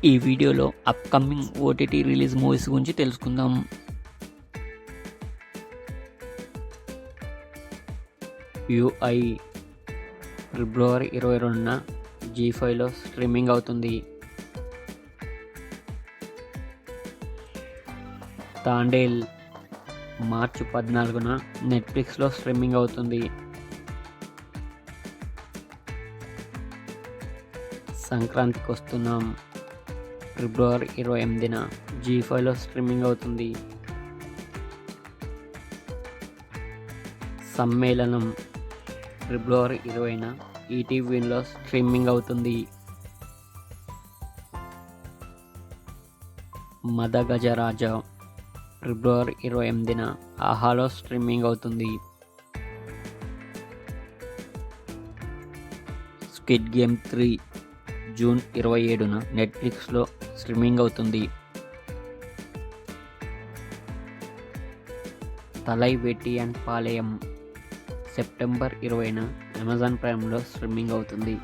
ఈ వీడియోలో upcoming OTT release movies గురించి తెలుసుకుందాం. యుఐ ఫిబ్రవరి 22న జీ5లో స్ట్రీమింగ్ అవుతుంది. తాండేల్ మార్చి 14న నెట్ఫ్లిక్స్లో స్ట్రీమింగ్ అవుతుంది. సంక్రాంతికి వస్తున్నాం ఫిబ్రవరి 28న జీ5లో స్ట్రీమింగ్ అవుతుంది. సమ్మేళనం ఫిబ్రవరి 20న ఈటీవీలో స్ట్రీమింగ్ అవుతుంది. మదగజరాజ ఫిబ్రవరి 28న ఆహాలో స్ట్రీమింగ్ అవుతుంది. స్క్విడ్ గేమ్ 3 జూన్ 27న నెట్ఫ్లిక్స్లో స్ట్రీమింగ్ అవుతుంది. తలై వెట్టియాన్ పాళయం సెప్టెంబర్ 20న అమెజాన్ ప్రైమ్లో స్ట్రీమింగ్ అవుతుంది.